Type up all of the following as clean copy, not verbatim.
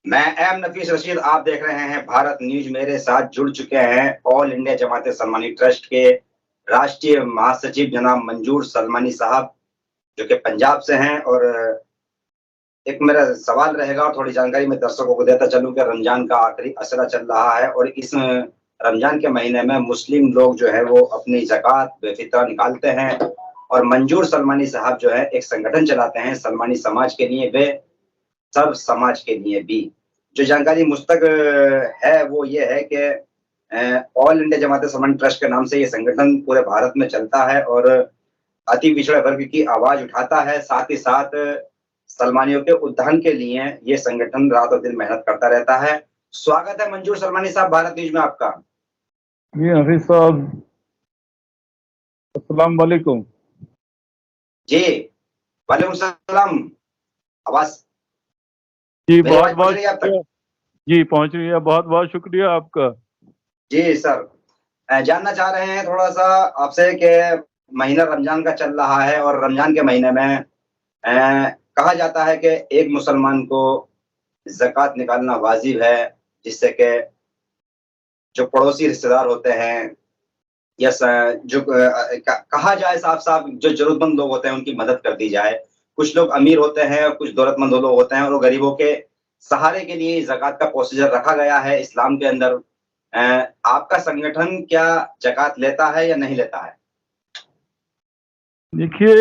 मैं एम नफीस रशीद, आप देख रहे हैं भारत न्यूज। मेरे साथ जुड़ चुके हैं ऑल इंडिया जमात सलमानी ट्रस्ट के राष्ट्रीय महासचिव जनाब मंजूर सलमानी साहब, जो कि पंजाब से हैं। और एक मेरा सवाल रहेगा और थोड़ी जानकारी मैं दर्शकों को देता चलूं कि रमजान का आखिरी असरा चल रहा है और इस रमजान के महीने में मुस्लिम लोग जो है वो अपनी ज़कात बेफितरा निकालते हैं। और मंजूर सलमानी साहब जो है एक संगठन चलाते हैं सलमानी समाज के लिए, वे सब समाज के लिए भी। जो जानकारी मुझ तक है वो ये है कि ऑल इंडिया जमात सलमानी ट्रस्ट के नाम से ये संगठन पूरे भारत में चलता है और अति पिछड़े वर्ग की आवाज उठाता है। साथ ही साथ सलमानियों के उत्थान के लिए ये संगठन रात और दिन मेहनत करता रहता है। स्वागत है मंजूर सलमानी साहब भारत न्यूज में आपका। जी हफीज साहब, अस्सलाम वालेकुम। जी वालेकुम सलाम। आवाज जी मेरी बहुत आवाज पहुंच बहुत रही है आप तक? जी पहुंच रही है। बहुत बहुत शुक्रिया आपका। जी सर, जानना चाह रहे हैं थोड़ा सा आपसे कि महीना रमजान का चल रहा है और रमजान के महीने में कहा जाता है कि एक मुसलमान को ज़कात निकालना वाजिब है, जिससे कि जो पड़ोसी रिश्तेदार होते हैं या जो कहा जाए साफ साफ जो जरूरतमंद लोग होते हैं उनकी मदद कर दी जाए। कुछ लोग अमीर होते हैं और कुछ दौलतमंद लोग होते हैं और वो गरीबों के सहारे के लिए ज़कात का प्रोसीजर रखा गया है इस्लाम के अंदर। आपका संगठन क्या ज़कात लेता है या नहीं लेता है? देखिए,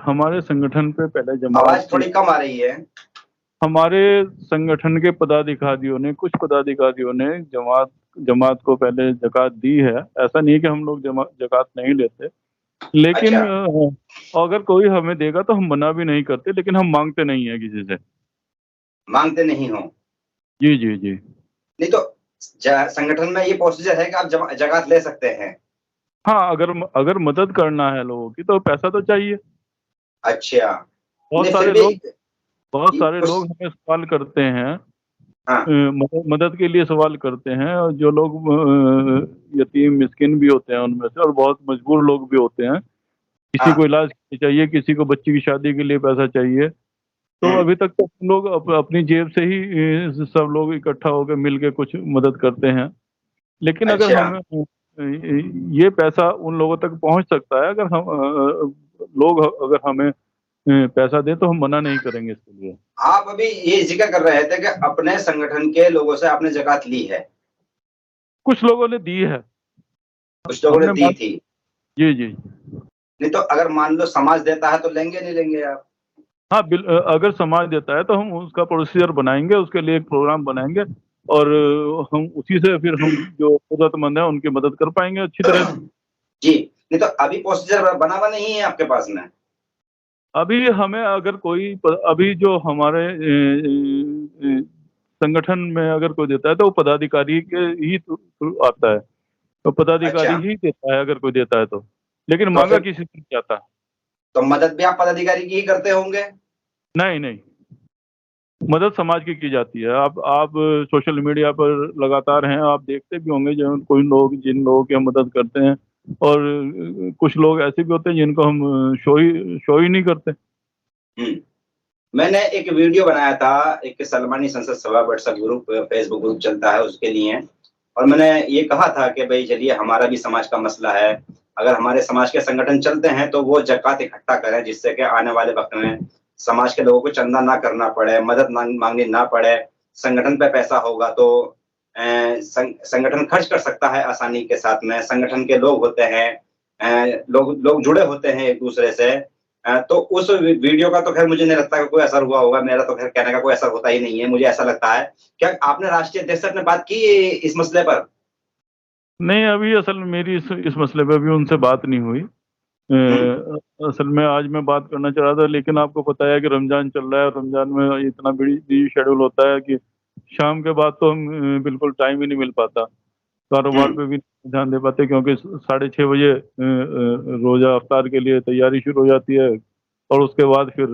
हमारे संगठन पे पहले जमात आवाज थोड़ी कम आ रही है। हमारे संगठन के पदाधिकारियों ने कुछ पदाधिकारियों ने जमात को पहले ज़कात दी है। ऐसा नहीं है कि हम लोग ज़कात नहीं लेते, लेकिन अच्छा, अगर कोई हमें देगा तो हम मना भी नहीं करते, लेकिन हम मांगते नहीं है किसी से। मांगते नहीं हो? जी जी जी। नहीं तो संगठन में ये प्रोसीजर है कि आप ज़कात ले सकते हैं। हाँ, अगर मदद करना है लोगों की तो पैसा तो चाहिए। अच्छा, बहुत नहीं फिर सारे भी लोग बहुत सारे कुछ। लोग हमें सवाल करते हैं, हाँ, मदद के लिए सवाल करते हैं। और जो लोग यतीम मिस्किन भी होते हैं उनमें से, और बहुत मजबूर लोग भी होते हैं। किसी को हाँ। इलाज के लिए चाहिए, किसी को बच्ची की शादी के लिए पैसा चाहिए। तो हुँ। अभी तक तो हम लोग अपनी जेब से ही सब लोग इकट्ठा होकर मिल के कुछ मदद करते हैं। लेकिन अगर अच्छा, हम ये पैसा उन लोगों तक पहुंच सकता है, अगर हम लोग अगर हमें पैसा दे तो हम मना नहीं करेंगे इसके लिए। आप अभी ये ज़िक्र कर रहे थे कि अपने संगठन के लोगों से आपने ज़कात ली है। कुछ लोगों ने दी है। कुछ लोगों ने हमने दी मान थी। जी जी। नहीं तो अगर मान लो समाज देता है तो लेंगे नहीं लेंगे आप? हाँ, अगर समाज देता है तो हम उसका प्रोसीजर बनाएंगे, उसके लिए एक प्रोग्राम बनाएंगे, और हम उसी से फिर हम जो जरूरतमंद है उनकी मदद कर पाएंगे अच्छी तरह से। जी, नहीं तो अभी प्रोसीजर बना हुआ नहीं है आपके पास में? अभी हमें अगर कोई अभी जो हमारे संगठन में अगर कोई देता है तो वो पदाधिकारी के ही थ्रू आता है। तो पदाधिकारी अच्छा, ही देता है अगर कोई देता है तो, लेकिन तो मांगा फिर किसी से नहीं जाता। तो मदद भी आप पदाधिकारी की ही करते होंगे? नहीं नहीं, मदद समाज की जाती है। आप सोशल मीडिया पर लगातार हैं, आप देखते भी होंगे जो कोई लोग जिन लोगों की हम मदद करते हैं, और कुछ लोग ऐसे भी होते हैं जिनको हम शो ही नहीं करते। हुँ। मैंने एक वीडियो बनाया था, एक सलमानी संसद सभा व्हाट्सएप ग्रुप, फेसबुक ग्रुप चलता है उसके लिए। और मैंने ये कहा था कि भई चलिए हमारा भी समाज का मसला है, अगर हमारे समाज के संगठन चलते हैं तो वो ज़कात इकट्ठा करें जिससे कि आने वाले वक़्त में समाज के लोगों को चंदा ना करना पड़े, मदद माँगनी ना पड़े। संगठन पे पैसा होगा तो संगठन खर्च कर सकता है आसानी के साथ में। संगठन के लोग होते हैं, लोग लोग जुड़े होते हैं एक-दूसरे से। तो उस वीडियो का तो ख़ैर मुझे नहीं लगता कि कोई असर हुआ होगा, मेरा तो ख़ैर कहने का कोई असर होता ही नहीं है, मुझे ऐसा लगता है। क्या आपने राष्ट्रीय अध्यक्ष से आपने बात की इस मसले पर? नहीं, अभी असल में मेरी इस मसले पे अभी उनसे बात नहीं हुई। हुँ। असल में आज मैं बात करना चाह रहा था, लेकिन आपको पता है कि रमज़ान चल रहा है, और रमज़ान में इतना बिज़ी शेड्यूल होता है कि शाम के बाद तो हम बिल्कुल टाइम ही नहीं मिल पाता। हुँ। कारोबार पे भी नहीं ध्यान दे पाते, क्योंकि 6:30 बजे रोज़ा इफ्तार के लिए तैयारी शुरू हो जाती है, और उसके बाद फिर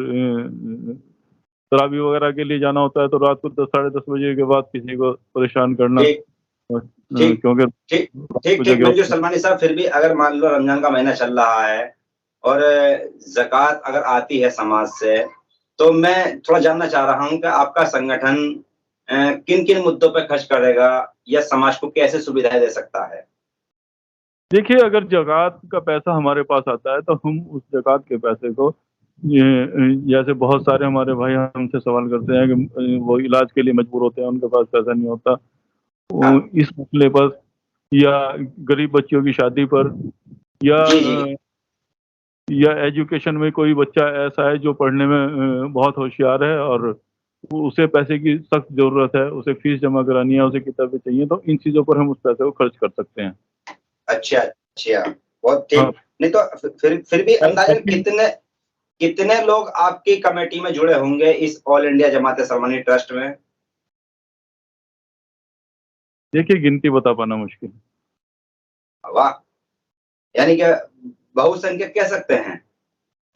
तरावी वगैरह के लिए जाना होता है, तो रात को 10 साढ़े 10 बजे के बाद किसी को परेशान करना, ठीक, ठीक, क्योंकि ठीक, रात को ठीक, जगह मंजूर होते हैं। सलमानी साहब, फिर भी अगर मान लो रमज़ान का महीना चल रहा है और ज़कात अगर आती है समाज से, तो मैं थोड़ा जानना चाह रहा हूँ कि आपका संगठन किन किन मुद्दों पर खर्च करेगा या समाज को कैसे सुविधाएं दे सकता है? देखिए, अगर ज़कात का पैसा हमारे पास आता है, तो हम उस ज़कात के पैसे को जैसे बहुत सारे हमारे भाई हमसे सवाल करते हैं कि वो इलाज के लिए मजबूर होते हैं, उनके पास पैसा नहीं होता। वो हाँ। इस मसले पर या गरीब बच्चियों की शादी पर या जी, जी। या एजुकेशन में कोई बच्चा ऐसा है जो पढ़ने में बहुत होशियार है और उसे पैसे की सख्त ज़रूरत है, उसे फीस जमा करानी है, उसे किताबें चाहिए, तो इन चीज़ों पर हम उस पैसे को खर्च कर सकते हैं। अच्छा, अच्छा। बहुत हाँ, ठीक। नहीं तो फिर भी अंदाज़न बाकी कितने कितने लोग आपकी कमेटी में जुड़े होंगे इस ऑल इंडिया जमात-ए-सलमानी ट्रस्ट में? देखिए, गिनती बता पाना मुश्किल है। वाह! यानी कि बहुसंख्यक कह सकते हैं।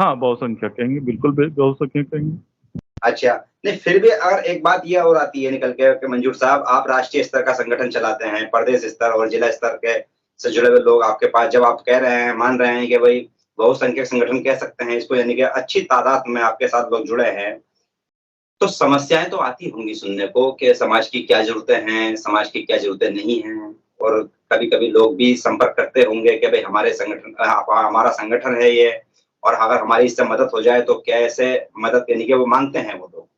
हाँ, बहुसंख्यक कहेंगे, बिल्कुल बहुसंख्यक कहेंगे। अच्छा, नहीं फिर भी अगर एक बात ये और आती है निकल के कि मंजूर साहब आप राष्ट्रीय स्तर का संगठन चलाते हैं, प्रदेश स्तर और जिला स्तर के से जुड़े हुए लोग आपके पास जब आप कह रहे हैं, मान रहे हैं कि भई बहुसंख्यक संगठन कह सकते हैं इसको यानी कि अच्छी तादाद में आपके साथ लोग जुड़े हैं। तो समस्याएँ तो आती होंगी सुनने को कि समाज की क्या ज़रूरतें हैं, समाज की क्या ज़रूरतें नहीं हैं और कभी-कभी लोग भी संपर्क करते होंगे कि भई हमारे संगठन हमारा संगठन है ये और अगर हमारी इससे मदद हो जाए तो कैसे मदद यानी कि वो माँगते हैं वो लोग।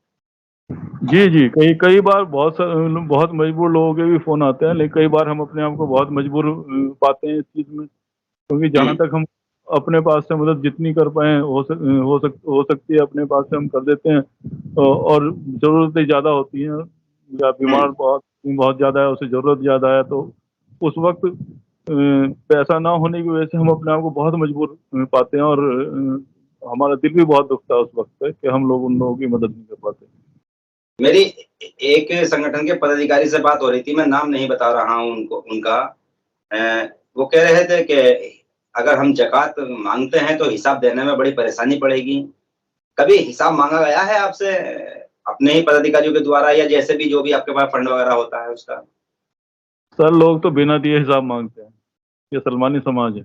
जी, जी, कई कई बार बहुत मजबूर लोगों के भी फ़ोन आते हैं, लेकिन कई बार हम अपने आप को बहुत मजबूर पाते हैं इस चीज़ में, क्योंकि हुँ, जहाँ तक हम अपने पास से मदद जितनी कर पाएँ हो सकती है अपने पास से हम कर देते हैं। और ज़रूरतें ज़्यादा होती हैं या हुँ। बीमार बहुत बहुत ज़्यादा है, उसे ज़रूरत ज़्यादा है, तो उस वक़्त पैसा ना होने की वजह से हम अपने आप को बहुत मजबूर पाते हैं और हमारा दिल भी बहुत दुखता है उस वक़्त पे कि हम लोग उन लोगों की मदद नहीं कर पाते। मेरी एक संगठन के पदाधिकारी से बात हो रही थी, मैं नाम नहीं बता रहा हूँ उनको उनका। अ, वो कह रहे थे कि अगर हम ज़कात माँगते हैं तो हिसाब देने में बड़ी परेशानी पड़ेगी। कभी हिसाब माँगा गया है आपसे अपने ही पदाधिकारियों के द्वारा या जैसे भी जो भी आपके पास फंड वगैरह होता है उसका? सर लोग तो बिना दिए हिसाब माँगते हैं, ये सलमानी समाज है।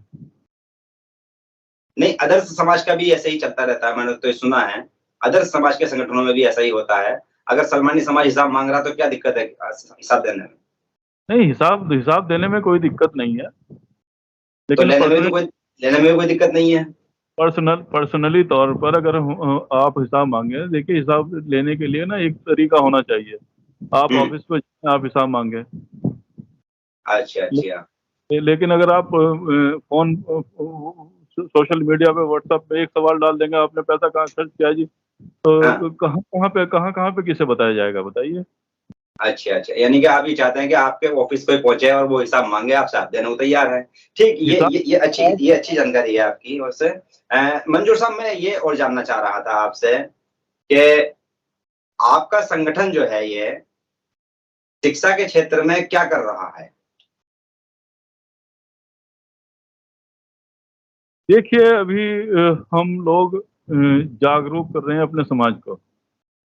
नहीं, आदर्श समाज का भी ऐसे ही चलता रहता है, मैंने तो ये सुना है। आदर्श समाज के संगठनों में भी ऐसा ही होता है। अगर सलमानी समाज हिसाब माँग रहा है तो क्या दिक्कत है हिसाब देने में? नहीं, हिसाब हिसाब देने में कोई दिक्कत नहीं है, तो लेकिन लेने में भी कोई दिक्कत नहीं है? पर्सनली तौर पर अगर आप हिसाब माँगे, देखिए हिसाब लेने के लिए ना एक तरीका होना चाहिए। आप हुँ। ऑफ़िस में आप हिसाब माँगे। अच्छा, अच्छा। लेकिन अगर आप फ़ोन सोशल मीडिया पे व्हाट्सएप पे एक सवाल डाल देंगे आपने पैसा कहाँ खर्च किया जी, हाँ। तो कहाँ पे किसे बताया जाएगा बताइए? अच्छा, अच्छा। यानी कि आप ये चाहते हैं कि आपके ऑफ़िस कोई पहुँचे और वो हिसाब माँगे, आप साथ देने को तैयार हैं। ठीक, हिसाब ये अच्छी जानकारी है आपकी ओर से। मंजूर साहब मैं ये और जानना चाह रहा था आपसे कि आपका संगठन जो है ये, शिक्षा के क्षेत्र में क्या कर रहा है? देखिए अभी हम लोग जागरूक कर रहे हैं अपने समाज को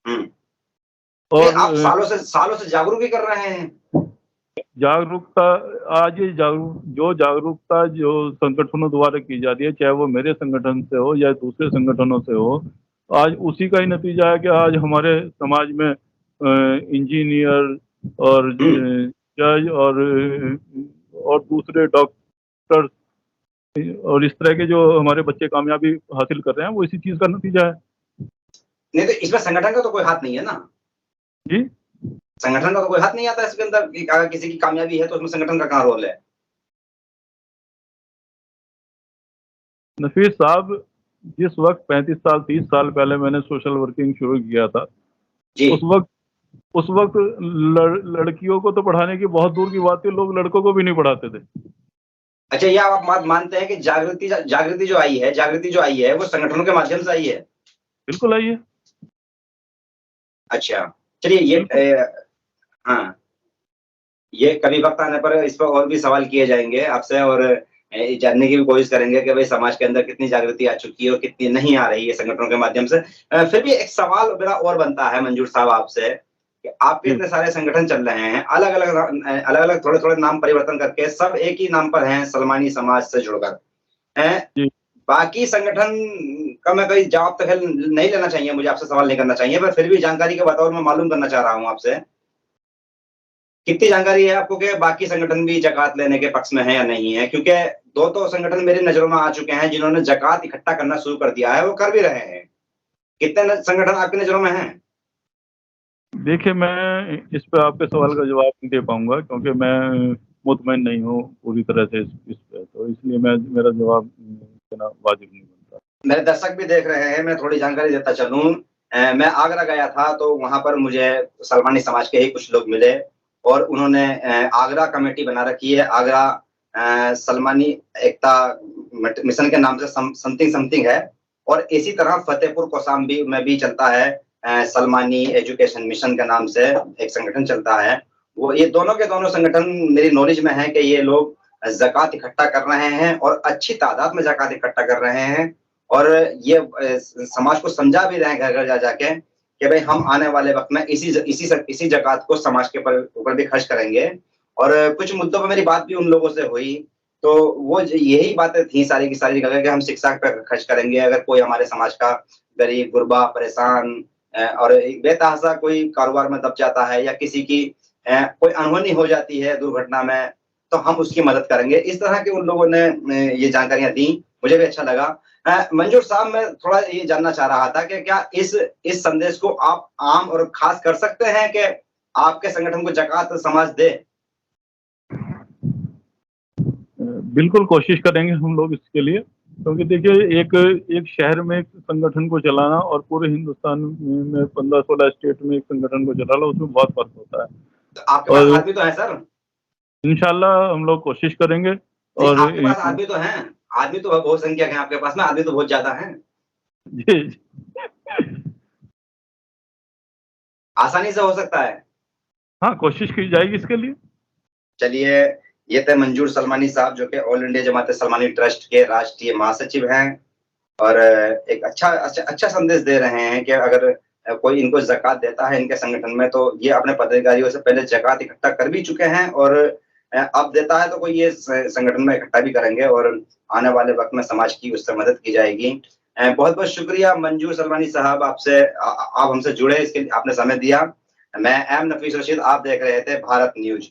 हुँ। नहीं, और आप सालों से जागरूक ही कर रहे हैं। जागरूकता आज ये जागरूकता जो संगठनों द्वारा की जाती है, चाहे वो मेरे संगठन से हो या दूसरे संगठनों से हो, आज उसी का ही नतीजा है कि आज हमारे समाज में इंजीनियर और हुँ। जज और दूसरे डॉक्टर और इस तरह के जो हमारे बच्चे कामयाबी हासिल कर रहे हैं, वो इसी चीज़ का नतीजा है। नहीं तो इसमें संगठन का तो कोई हाथ नहीं है ना? जी, संगठन का तो कोई हाथ नहीं आता इसके अंदर कि अगर किसी की कामयाबी है तो उसमें संगठन का कहाँ रोल है? नफ़ीस साहब जिस वक़्त 35 साल 30 साल पहले मैंने सोशल वर्किंग शुरू किया था, जी। उस वक़्त उस वक़्त लड़कियों को तो पढ़ाने की बहुत दूर की बात थी, लोग लड़कों को भी नहीं पढ़ाते थे। अच्छा ये आप मानते हैं कि जागृति जो आई है वो संगठनों के माध्यम से आई है? बिल्कुल आइए, अच्छा, चलिए बिल्कुल। हाँ, ये कभी वक़्त आने पर इस पर और भी सवाल किए जाएँगे आपसे और जानने की भी कोशिश करेंगे कि भई समाज के अंदर कितनी जागृति आ चुकी है और कितनी नहीं आ रही है संगठनों के माध्यम से। फिर भी एक सवाल मेरा और बनता है मंजूर साहब आपसे कि आपके जी, इतने सारे संगठन चल रहे हैं, अलग-अलग थोड़े-थोड़े नाम परिवर्तन करके सब एक ही नाम पर हैं, सलमानी समाज से जुड़कर। हैं? जी। बाकी संगठन का मैं कोई जवाब तो ख़ैर नहीं लेना चाहिए मुझे आपसे सवाल नहीं करना चाहिए, पर फिर भी जानकारी के बतौर मैं मालूम करना चाह रहा हूँ आपसे कितनी जानकारी है आपको कि बाकी संगठन भी ज़कात लेने के पक्ष में है या नहीं है? क्योंकि 2 तो संगठन मेरी नज़रों में आ चुके हैं जिन्होंने ज़कात इकट्ठा करना शुरू कर दिया है, वो कर भी रहे हैं। कितने न संगठन आपकी नज़रों में हैं? देखिए, मैं इस पे आपके सवाल का जवाब नहीं दे पाऊँगा क्योंकि मैं मुतमईन नहीं हूँ पूरी तरह से इस पे, तो इसलिए मेरा जवाब देना वाजिब नहीं बनता। मेरे दर्शक भी देख रहे हैं, मैं थोड़ी जानकारी देता चलूँ। मैं आगरा गया था तो वहाँ पर मुझे सलमानी समाज के ही कुछ लोग मिले और उन्होंने आगरा कमेटी बना रखी है। आगरा सलमानी एकता मिशन के नाम से समथिंग है और इसी तरह फतेहपुर कौशाम्बी में भी चलता है सलमानी एजुकेशन मिशन के नाम से एक संगठन चलता है। वो ये दोनों के दोनों संगठन मेरी नॉलेज में है कि ये लोग ज़कात इकट्ठा कर रहे हैं और अच्छी तादाद में ज़कात इकट्ठा कर रहे हैं और ये समाज को समझा भी रहे हैं घर-घर जा जाके कि भाई हम आने वाले वक़्त में इसी ज़कात को समाज के ऊपर भी खर्च करेंगे और कुछ मुद्दों पे मेरी बात भी उन लोगों से हुई, तो वो यही बातें थी सारी की सारी जगह कि हम शिक्षा पे खर्च करेंगे, अगर कोई हमारे समाज का गरीब, गुरबा, परेशान और बेतहाशा कोई कारोबार में दब जाता है या किसी की कोई अनहोनी हो जाती है दुर्घटना में, तो हम उसकी मदद करेंगे। इस तरह के उन लोगों ने ये जानकारियाँ दी, मुझे भी अच्छा लगा। मंजूर साहब, मैं थोड़ा ये जानना चाह रहा था कि क्या इस संदेश को आप आम और खास कर सकते हैं कि आपके संगठन को ज़कात समाज दे? बिल्कुल कोशिश करेंगे हम लोग इसके लिए, क्योंकि देखिए एक शहर में एक संगठन को चलाना और पूरे हिंदुस्तान में 15-16 स्टेट में एक संगठन को चलाना, उसमें बहुत फ़र्क होता है। तो आपके पास और आदमी तो है सर? इंशाल्लाह हम लोग कोशिश करेंगे नहीं, और आपके पास आदमी तो हैं। आदमी तो बहुत संख्यक है आपके पास में, आदमी तो बहुत ज़्यादा हैं। जी। आसानी से हो सकता है। हाँ, कोशिश की जाएगी इसके लिए। चलिए, ये थे मंजूर सलमानी साहब जो कि ऑल इंडिया जमात-ए-सलमानी ट्रस्ट के राष्ट्रीय महासचिव हैं और एक अच्छा संदेश दे रहे हैं कि अगर कोई इनको ज़कात देता है इनके संगठन में तो ये अपने पदाधिकारियों से पहले ज़कात इकट्ठा कर भी चुके हैं और अब देता है तो कोई ये संगठन में इकट्ठा भी करेंगे और आने वाले वक़्त में समाज की उससे मदद की जाएगी। बहुत-बहुत शुक्रिया मंजूर सलमानी साहब, आप हमसे जुड़े, इसके लिए आपने समय दिया। मैं एम नफीस रशीद, आप देख रहे थे भारत न्यूज़।